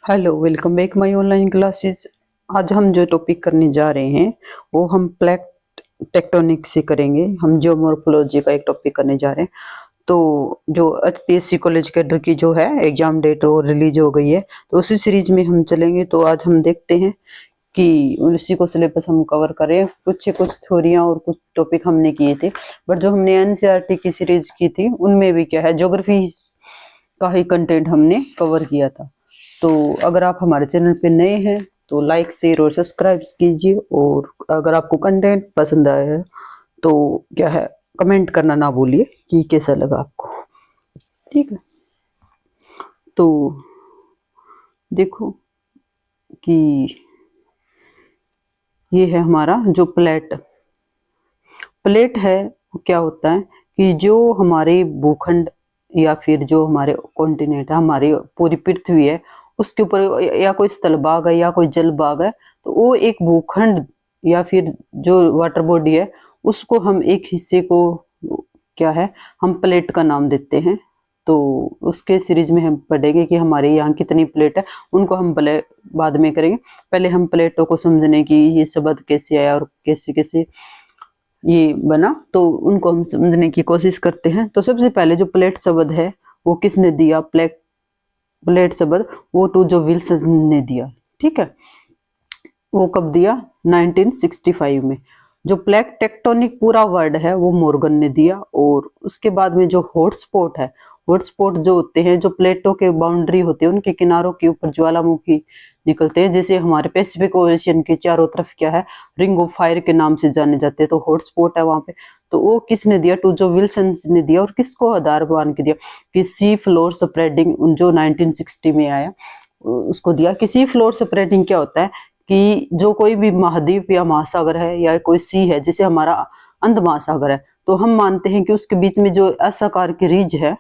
Hello, welcome back my online classes. आज हम जो टॉपिक करने जा रहे हैं वो हम प्लेट टेक्टोनिक से करेंगे। हम जियोमॉर्फोलॉजी का एक टॉपिक करने जा रहे हैं। तो जो एचपीएससी कॉलेज कैडर की जो है एग्जाम डेट वो रिलीज हो गई है, तो उसी सीरीज में हम चलेंगे। तो आज हम देखते हैं कि उसी को सिलेबस हम कवर करें। कुछ थ्योरियां और कुछ टॉपिक हमने किए थे, बट जो हमने एनसीईआरटी की सीरीज की थी उनमें भी क्या है, ज्योग्राफी का ही कंटेंट हमने कवर किया था। तो अगर आप हमारे चैनल पे नए हैं तो लाइक शेयर और सब्सक्राइब कीजिए, और अगर आपको कंटेंट पसंद आया है तो क्या है, कमेंट करना ना भूलिए कि कैसा लगा आपको। ठीक है, तो देखो कि ये है हमारा जो प्लेट है। वो क्या होता है कि जो हमारे भूखंड या फिर जो हमारे कॉन्टिनेंट है, हमारी पूरी पृथ्वी है, उसके ऊपर या कोई स्थल भाग है या कोई जल भाग है, तो वो एक भूखंड या फिर जो वाटर बॉडी है उसको हम एक हिस्से को क्या है, हम प्लेट का नाम देते हैं। तो उसके सीरीज में हम पढ़ेंगे कि हमारे यहाँ कितनी प्लेट है, उनको हम बाद में करेंगे। पहले हम प्लेटों को समझने की ये शब्द कैसे आया और कैसे कैसे ये बना, तो उनको हम समझने की कोशिश करते हैं। तो सबसे पहले जो प्लेट शब्द है वो किसने दिया, प्लेट शब्द वो टू जो विल्सन ने दिया। ठीक है, वो कब दिया, 1965 में। जो प्लेट टेक्टोनिक पूरा वर्ड है वो मॉर्गन ने दिया। और उसके बाद में जो हॉटस्पॉट है, हॉटस्पॉट जो होते हैं, जो प्लेटों के बाउंड्री होते हैं उनके किनारों के ऊपर ज्वालामुखी निकलते हैं, जैसे हमारे पैसिफिक ओशियन के चारों तरफ क्या है, रिंग ऑफ फायर के नाम से जाने जाते हैं, तो हॉटस्पॉट है वहां पे। तो वो किसने दिया, टू जो विल्सन ने दिया। और किसको आधार मान के दिया, कि सी फ्लोर स्प्रेडिंग जो 1960 में आया उसको दिया। कि सी फ्लोर स्प्रेडिंग क्या होता है, कि जो कोई भी महाद्वीप या महासागर है या कोई सी है, जैसे हमारा अंध महासागर है, तो हम मानते हैं कि उसके बीच में जो एस आकार की रिज है,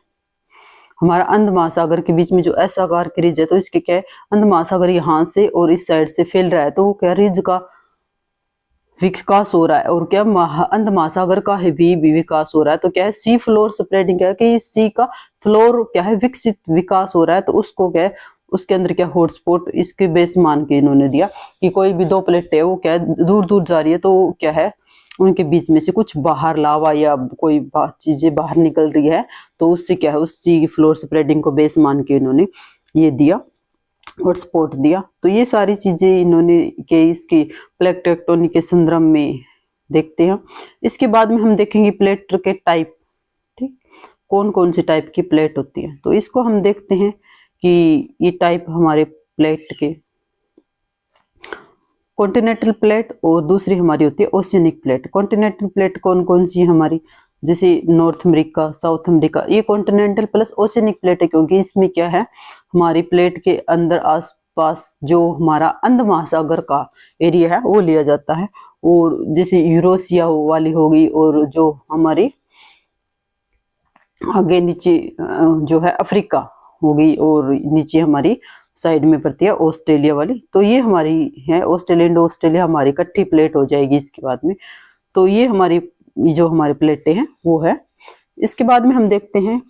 हमारा अंध महासागर के बीच में जो एस आकार की रिज है, तो इसके क्या है, अंध महासागर यहाँ से और इस साइड से फैल रहा है, तो वो क्या रिज का विकास हो रहा है। और क्या अंध महासागर का भी विकास हो रहा है। तो क्या है, सी फ्लोर स्प्रेडिंग क्या है, कि सी का फ्लोर क्या है, विकसित विकास हो रहा है। तो उसको क्या है, उसके अंदर क्या हॉटस्पॉट इसके बेस मान के इन्होंने दिया कि कोई भी दो प्लेटें है वो क्या है दूर दूर जा रही है, तो क्या है उनके बीच में से कुछ बाहर लावा या कोई चीजें बाहर निकल रही है, तो उससे क्या है, उस सी फ्लोर स्प्रेडिंग को बेस मान के इन्होंने ये दिया, हॉटस्पॉट दिया। तो ये सारी चीजें इन्होंने के इसकी प्लेट टेक्टोनिक के संदर्भ में देखते हैं। इसके बाद में हम देखेंगे प्लेट के टाइप। ठीक, कौन कौन सी टाइप की प्लेट होती है, तो इसको हम देखते हैं कि ये टाइप हमारे प्लेट के कॉन्टिनेंटल प्लेट और दूसरी हमारी होती है ओशियनिक प्लेट। कॉन्टिनेंटल प्लेट कौन कौन सी है हमारी, जैसे नॉर्थ अमेरिका, साउथ अमेरिका, ये कॉन्टिनेंटल प्लस ओशियनिक प्लेट है, क्योंकि इसमें क्या है, हमारी प्लेट के अंदर आसपास जो हमारा अंध महासागर का एरिया है वो लिया जाता है। और जैसे यूरोसिया वाली होगी, और जो हमारी आगे नीचे जो है अफ्रीका होगी, और नीचे हमारी साइड में पड़ती है ऑस्ट्रेलिया वाली। तो ये हमारी है ऑस्ट्रेलिया, इंडो ऑस्ट्रेलिया हमारी इकट्ठी प्लेट हो जाएगी इसके बाद में। तो ये हमारी जो हमारी प्लेटें हैं वो है। इसके बाद में हम देखते हैं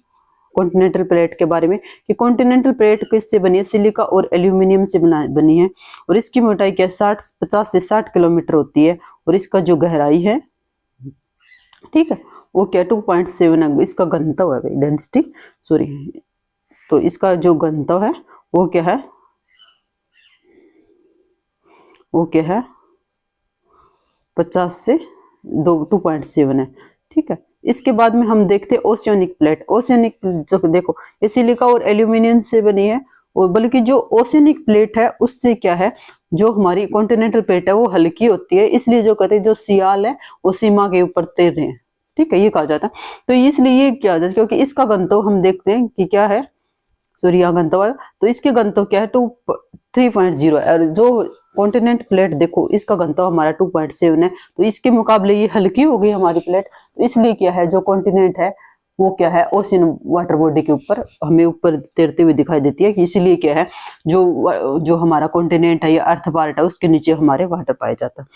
कॉन्टिनेंटल प्लेट के बारे में, कि कॉन्टिनेंटल प्लेट किससे बनी है, सिलिका और एल्यूमिनियम से बनी है। और इसकी मोटाई क्या 50 से 60 किलोमीटर होती है। और इसका जो गहराई है, ठीक है, वो क्या 2.7 है इसका घनत्व है, डेंसिटी सॉरी। तो इसका जो घनत्व है वो क्या है, वो क्या है 50 से 2.7 है। ठीक है, इसके बाद में हम देखते हैं ओशियनिक प्लेट। ओशियनिक जो देखो, ये सिलिका और एल्यूमिनियम से बनी है। और बल्कि जो ओशियनिक प्लेट है उससे क्या है, जो हमारी कॉन्टिनेंटल प्लेट है वो हल्की होती है, इसलिए जो कहते हैं जो सियाल है वो सीमा के ऊपर तैर रहे हैं। ठीक है, ये कहा जाता है। तो इसलिए ये क्या जाता है, क्योंकि इसका घनत्व हम देखते हैं कि क्या है, सूर्य घनत्व। तो इसके घनत्व क्या है 3.0 है। और जो कॉन्टिनेंट प्लेट देखो, इसका घनत्व हमारा 2.7 है, तो इसके मुकाबले ये हल्की हो गई हमारी प्लेट। तो इसलिए क्या है, जो कॉन्टिनेंट है वो क्या है, ओशियन वाटर बॉडी के ऊपर हमें ऊपर तैरते हुए दिखाई देती है। कि इसलिए क्या है, जो हमारा कॉन्टिनेंट है या अर्थ पार्ट है उसके नीचे हमारे वाटर पाया जाता है।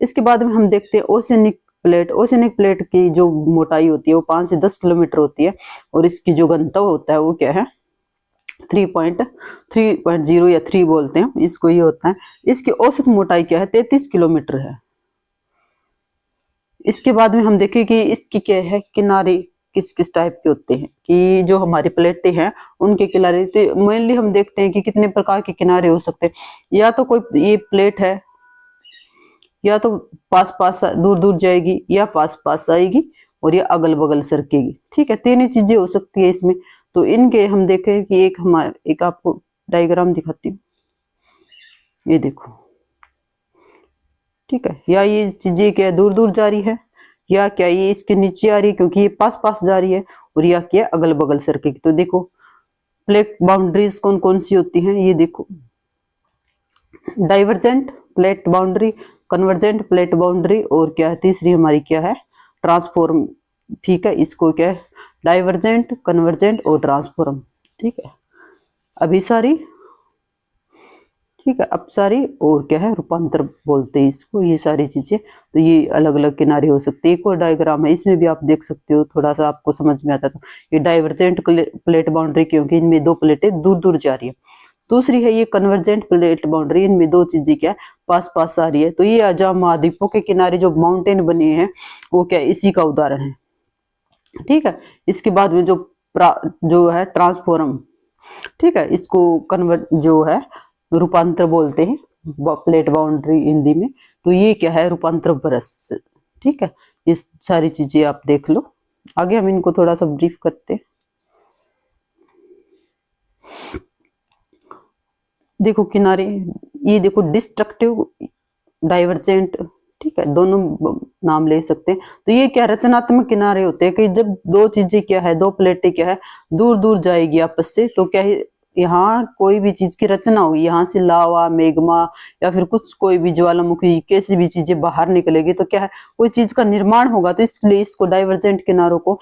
इसके बाद में हम देखते हैं ओशियनिक प्लेट। ओशियनिक प्लेट की जो मोटाई होती है वो 5 से 10 किलोमीटर होती है। और इसकी जो घनत्व होता है वो क्या है 3.0 या 3 बोलते हैं इसको, ये होता है। इसकी औसत मोटाई क्या है, 33 किलोमीटर है। इसके बाद में हम देखें कि इसकी क्या है, किनारे किस किस टाइप के होते हैं, कि जो हमारी प्लेटें हैं उनके किनारे, तो मेनली हम देखते हैं कि कितने प्रकार के किनारे हो सकते हैं। या तो कोई ये प्लेट है, या तो पास पास दूर दूर जाएगी, या पास पास आएगी, और या अगल बगल सरकेगी। ठीक है, तीन ही चीजें हो सकती है इसमें। तो इनके हम देखें कि एक आपको डायग्राम दिखाती हूँ, ये देखो। ठीक है, या ये चीजें क्या दूर दूर जा रही है, या क्या ये इसके नीचे आ रही है क्योंकि ये पास पास जा रही है, और या क्या अगल बगल सरकेगी। तो देखो प्लेट बाउंड्रीज कौन कौन सी होती हैं, ये देखो। Divergent plate boundary, convergent plate boundary, और क्या है तीसरी हमारी क्या है, ट्रांसफॉर्म। ठीक है, इसको क्या है, डाइवर्जेंट, कन्वर्जेंट और ट्रांसफॉर्म। ठीक है, अभी सारी, ठीक है, अपसारी, और क्या है, रूपांतर बोलते हैं इसको, ये सारी चीजें। तो ये अलग अलग किनारे हो सकते हैं। एक और डायग्राम है, इसमें भी आप देख सकते हो, थोड़ा सा आपको समझ में आता। तो ये डाइवर्जेंट प्लेट बाउंड्री क्योंकि इनमें दो प्लेटें दूर दूर जा रही है। दूसरी है ये कन्वर्जेंट प्लेट बाउंड्री, इनमें दो चीजें क्या पास पास आ रही है। तो ये आजाद महाद्वीपों के किनारे जो माउंटेन बने हैं वो क्या इसी का उदाहरण है। ठीक है, इसके बाद में जो है ट्रांसफॉर्म। ठीक है, इसको कन्वर्ट जो है रूपांतर बोलते हैं, प्लेट बाउंड्री हिंदी में। तो ये क्या है, रूपांतर ब्रश। ठीक है, ये सारी चीजें आप देख लो। आगे हम इनको थोड़ा सा ब्रीफ करते हैं। देखो किनारे, ये देखो डिस्ट्रक्टिव, डाइवर्जेंट। ठीक है, दोनों नाम ले सकते हैं। तो ये क्या रचनात्मक किनारे होते हैं कि जब दो चीजें क्या है, दो प्लेटें क्या है दूर दूर जाएगी आपस से, तो क्या है यहाँ कोई भी चीज की रचना होगी, यहाँ से लावा, मेग्मा, या फिर कुछ कोई भी ज्वालामुखी, कैसी भी चीजें बाहर निकलेगी, तो क्या है कोई चीज का निर्माण होगा। तो इसलिए इसको डाइवर्जेंट किनारों को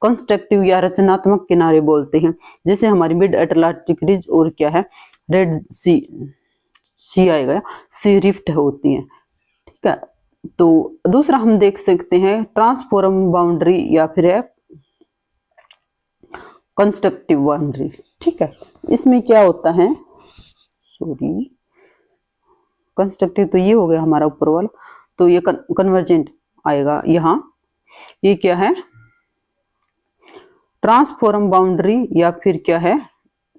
कंस्ट्रक्टिव या रचनात्मक किनारे बोलते हैं। जैसे हमारी मिड अटलांटिक रिज और क्या है रेड सी आएगा, सी रिफ्ट होती है। ठीक है, तो दूसरा हम देख सकते हैं ट्रांसफॉर्म बाउंड्री या फिर है कंस्ट्रक्टिव बाउंड्री। ठीक है, इसमें क्या होता है, सॉरी, कंस्ट्रक्टिव तो ये हो गया हमारा ऊपर वाला। तो ये कन्वर्जेंट आएगा यहाँ। ये क्या है, ट्रांसफॉर्म बाउंड्री, या फिर क्या है,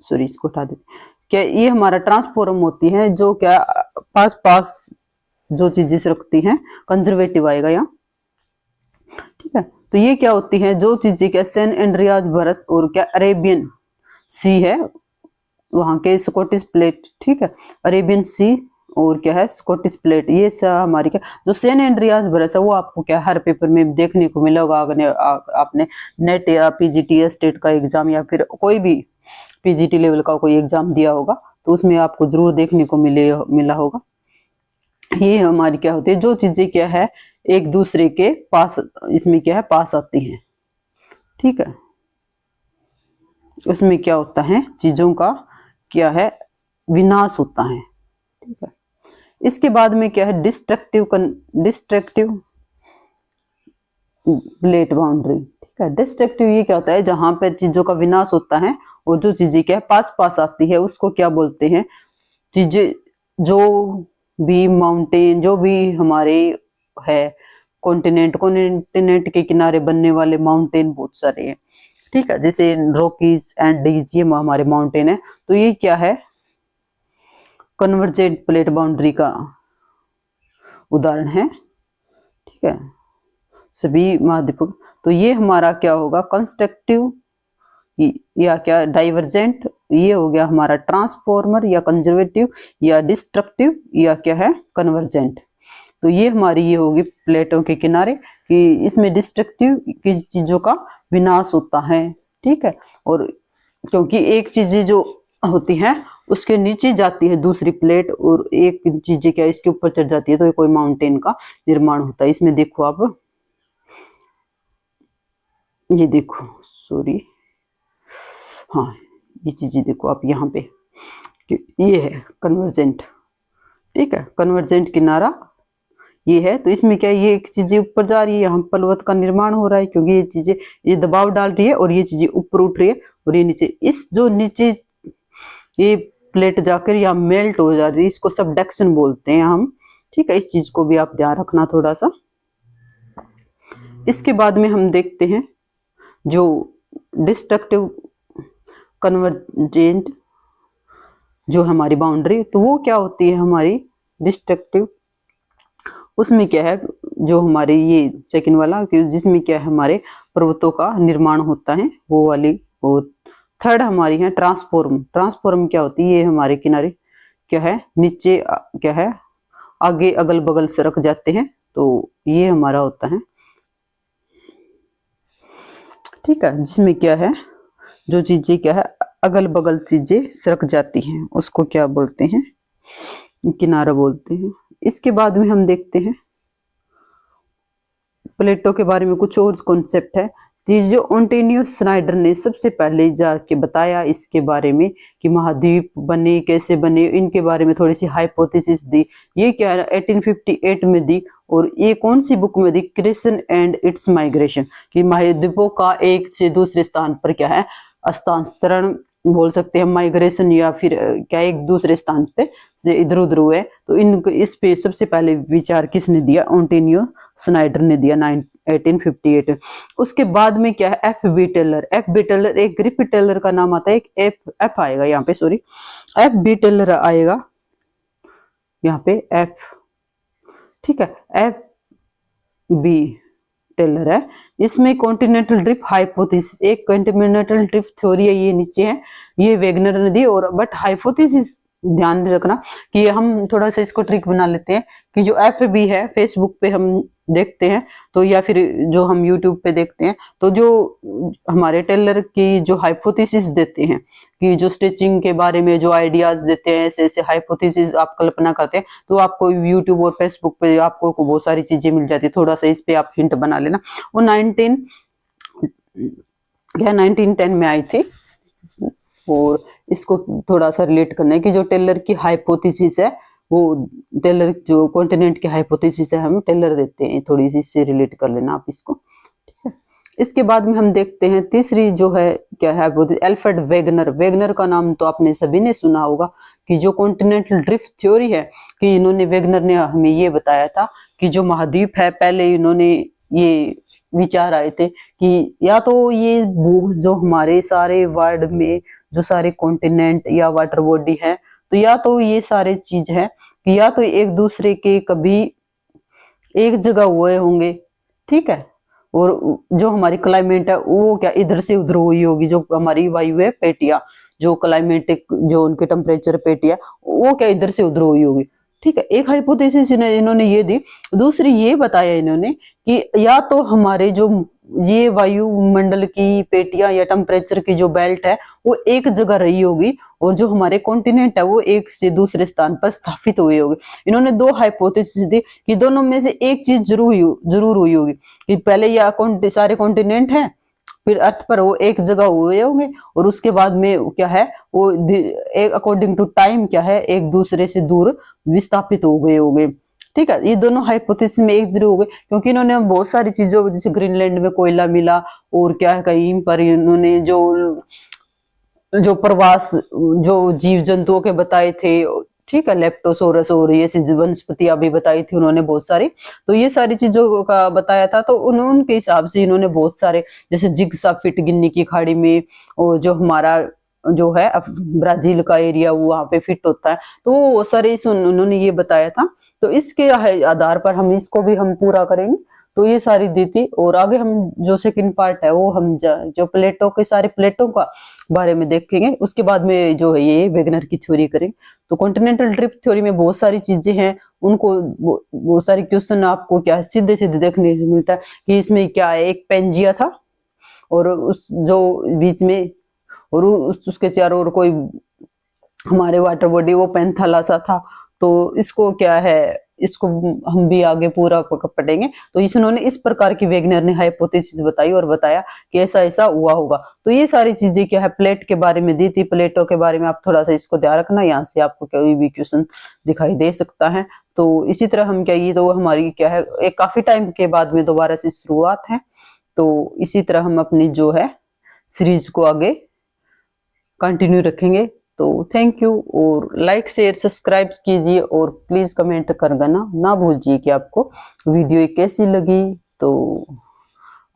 सॉरी इसको हटा देते। क्या ये हमारा ट्रांसफॉर्म होती है जो क्या पास पास जो चीजें रखती हैं, कंजर्वेटिव आएगा यहाँ। ठीक है, तो ये क्या होती है, जो चीजें क्या सैन एंड्रियाज बरस और क्या अरेबियन सी है, वहां के स्कॉटिश प्लेट। ठीक है, अरेबियन सी और क्या है स्कॉटिश प्लेट, ये हमारी क्या जो सैन एंड्रियाज बरस है, वो आपको क्या हर पेपर में देखने को मिला होगा। आपने नेट या पीजीटी स्टेट का एग्जाम या फिर कोई भी पीजीटी लेवल का कोई एग्जाम दिया होगा, तो उसमें आपको जरूर देखने को मिला होगा। ये हमारी क्या होती है, जो चीजें क्या है एक दूसरे के पास, इसमें क्या है पास आती हैं। ठीक है, उसमें क्या होता है, चीजों का क्या है विनाश होता है। ठीक है, इसके बाद में क्या है डिस्ट्रक्टिव प्लेट बाउंड्री। ठीक है, डिस्ट्रक्टिव ये क्या होता है, जहां पर चीजों का विनाश होता है, और जो चीजें क्या है पास पास आती है उसको क्या बोलते हैं, चीजें जो भी माउंटेन, जो भी हमारे है कॉन्टिनेंट के किनारे बनने वाले माउंटेन बहुत सारे हैं। ठीक है, जैसे रॉकीज एंड डीज, ये हमारे माउंटेन है। तो ये क्या है कन्वर्जेंट प्लेट बाउंड्री का उदाहरण है। ठीक है, सभी महाद्वीपों। तो ये हमारा क्या होगा कंस्ट्रक्टिव या क्या डाइवर्जेंट, ये हो गया हमारा ट्रांसफॉर्मर या कंजर्वेटिव, या डिस्ट्रक्टिव या क्या है कन्वर्जेंट। तो ये हमारी ये होगी प्लेटों के किनारे, कि इसमें डिस्ट्रक्टिव की चीजों का विनाश होता है। ठीक है, और क्योंकि एक चीज जो होती है उसके नीचे जाती है दूसरी प्लेट, और एक चीज क्या इसके ऊपर चढ़ जाती है, तो ये कोई माउंटेन का निर्माण होता है। इसमें देखो आप, ये देखो, सॉरी, हाँ ये चीजें देखो आप यहाँ पे, ये है कन्वर्जेंट। ठीक है, कन्वर्जेंट किनारा ये है। तो इसमें क्या है, ये एक चीजें ऊपर जा रही है, यहाँ पर्वत का निर्माण हो रहा है, क्योंकि ये चीजें ये दबाव डाल रही है और ये चीजें ऊपर उठ रही है, और ये नीचे, इस जो नीचे ये प्लेट जाकर या मेल्ट हो जाती है, इसको सबडक्शन बोलते हैं हम। ठीक है, इस चीज को भी आप ध्यान रखना थोड़ा सा। इसके बाद में हम देखते हैं जो डिस्ट्रक्टिव कन्वर्जेंट जो हमारी बाउंड्री, तो वो क्या होती है हमारी डिस्ट्रक्टिव। उसमें क्या है, जो हमारे ये सेकंड वाला जिसमें क्या है हमारे पर्वतों का निर्माण होता है, वो वाली। और थर्ड हमारी है ट्रांसफॉर्म। ट्रांसफॉर्म क्या होती है, ये हमारे किनारे क्या है नीचे क्या है आगे अगल बगल सरक जाते हैं, तो ये हमारा होता है। ठीक है, जिसमें क्या है जो चीजें क्या है अगल बगल चीजें सरक जाती हैं, उसको क्या बोलते हैं, किनारा बोलते हैं। इसके बाद में हम देखते हैं प्लेटों के बारे में कुछ और कॉन्सेप्ट है। जो ओंटेनियो स्नाइडर ने सबसे पहले जाके बताया इसके बारे में कि महाद्वीप बने कैसे बने, इनके बारे में थोड़ी सी हाइपोथेसिस दी। ये क्या है 1858 में दी, और ये कौन सी बुक में दी, क्रिएशन एंड इट्स माइग्रेशन, कि महाद्वीपों का एक से दूसरे स्थान पर क्या है हस्तांतरण बोल सकते हैं, माइग्रेशन, या फिर क्या एक दूसरे स्थान पे इधर उधर हुए। तो इनको इस पे सबसे पहले विचार किसने दिया, ओंटेनियो स्नाइडर ने दिया 1858। उसके बाद में क्या है F B Taylor. F B Taylor एक ग्रिप टेलर का नाम आता है, एक एफ आएगा यहाँ पे, सॉरी एफ बी टेलर आएगा यहाँ पे एफ। ठीक है, एफ बी टेलर है। इसमें कॉन्टिनेंटल ड्रिफ्ट हाइपोथेसिस, एक कॉन्टिनेंटल ड्रिफ्ट थ्योरी है, ये नीचे है, ये वेगनर ने दी। और बट हाइपोथेसिस ध्यान रखना कि हम थोड़ा सा इसको ट्रिक बना लेते हैं कि जो एफ बी है फेसबुक पे हम देखते हैं, तो या फिर जो हम यूट्यूब पे देखते हैं, तो जो हमारे टेलर की जो हाइपोथेसिस देते हैं कि जो स्टिचिंग के बारे में जो आइडियाज देते हैं, ऐसे ऐसे हाइपोथेसिस आप कल्पना करते हैं, तो आपको यूट्यूब और फेसबुक पे आपको बहुत सारी चीजें मिल जाती है। थोड़ा सा इस पे आप हिंट बना लेना। वो 1910 में आई थी, और इसको थोड़ा सा रिलेट करना है कि जो टेलर की हाइपोथेसिस है, वो टेलर जो कॉन्टिनेंट की हाइपोथेसिस है हम टेलर देते हैं, थोड़ी सी इससे रिलेट कर लेना आप इसको। ठीक है, इसके बाद में हम देखते हैं तीसरी जो है क्या है एल्फ्रेड वेगनर। वेगनर का नाम तो आपने सभी ने सुना होगा कि जो कॉन्टिनेंटल ड्रिफ्ट थ्योरी है, कि इन्होंने वेगनर ने हमें ये बताया था कि जो महाद्वीप है, पहले इन्होंने ये विचार आए थे कि या तो ये जो हमारे सारे वर्ल्ड में जो सारे कॉन्टिनेंट या वाटर बॉडी है, तो या तो ये सारे चीज है कि या तो एक दूसरे के कभी एक जगह हुए होंगे। ठीक है, और जो हमारी क्लाइमेट है वो क्या इधर से उधर हुई होगी, जो हमारी वायु है पेटिया, जो क्लाइमेटिक जो उनके टेम्परेचर पेटिया, वो क्या इधर से उधर हुई होगी। ठीक है, एक हाइपोथेसिस इन्होंने ये दी। दूसरी ये बताया इन्होंने कि या तो हमारे जो ये वायुमंडल की पेटियां या टेम्परेचर की जो बेल्ट है वो एक जगह रही होगी, और जो हमारे कॉन्टिनेंट है वो एक से दूसरे स्थान पर स्थापित हुई होगी। इन्होंने दो हाइपोथेसिस दी कि दोनों में से एक चीज जरूर हुई होगी, कि पहले या सारे कॉन्टिनेंट हैं, फिर अर्थ पर वो एक जगह हुए होंगे, और उसके बाद में क्या है वो एक अकॉर्डिंग टू टाइम क्या है एक दूसरे से दूर विस्थापित हो गए होंगे। ठीक है, ये दोनों हाइपोथेसिस में एक जरूर हो गए, क्योंकि इन्होंने बहुत सारी चीजों जैसे ग्रीनलैंड में कोयला मिला, और क्या है कहीं पर इन्होंने जो जो प्रवास जो जीव जंतुओं के बताए थे, ठीक है लेप्टोसोरस और ये वनस्पतियां भी बताई थी उन्होंने बहुत सारी। तो ये सारी चीजों का बताया था, तो उनके हिसाब से इन्होंने बहुत सारे जैसे जिग्सा फिट गिन्नी की खाड़ी में, और जो हमारा जो है ब्राजील का एरिया वहां पे फिट होता है, तो वो सारे उन्होंने ये बताया था। तो इसके आधार पर हम इसको भी हम पूरा करेंगे। तो ये सारी दी थी, और आगे हम जो सेकंड पार्ट है वो हम जो प्लेटों के सारे प्लेटों का बारे में देखेंगे। उसके बाद में जो है ये वेगनर की थ्योरी करेंगे। तो कॉन्टिनेंटल ड्रिफ्ट थ्योरी में बहुत सारी चीजें हैं, उनको बहुत सारे क्वेश्चन आपको क्या सीधे सीधे देखने को मिलता है कि इसमें क्या है, एक पेंजिया था, और उस जो बीच में, और उसके चारों ओर कोई हमारे वाटर बॉडी वो पेंथालासा था। तो इसको क्या है, इसको हम भी आगे पूरा पढ़ेंगे। तो इन्होंने इस प्रकार की वेगनर ने हाइपोथेसिस बताई और बताया कि ऐसा ऐसा हुआ होगा। तो ये सारी चीजें क्या है प्लेट के बारे में दी थी। प्लेटों के बारे में आप थोड़ा सा इसको ध्यान रखना, यहाँ से आपको कोई भी क्वेश्चन दिखाई दे सकता है। तो इसी तरह हम क्या, ये तो हमारी क्या है एक काफी टाइम के बाद में दोबारा से शुरुआत है। तो इसी तरह हम अपनी जो है सीरीज को आगे कंटिन्यू रखेंगे। तो थैंक यू, और लाइक शेयर सब्सक्राइब कीजिए, और प्लीज कमेंट कर देना ना भूलिए कि आपको वीडियो कैसी लगी। तो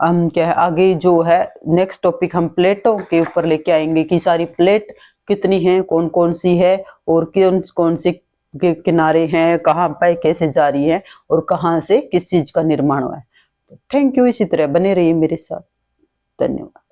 हम क्या है आगे जो है नेक्स्ट टॉपिक हम प्लेटों के ऊपर लेके आएंगे कि सारी प्लेट कितनी है, कौन कौन सी है, और कौन कौन से किनारे हैं, कहाँ पे कैसे जा रही है, और कहाँ से किस चीज का निर्माण हुआ है। तो थैंक यू, इसी तरह बने रहिए मेरे साथ। धन्यवाद।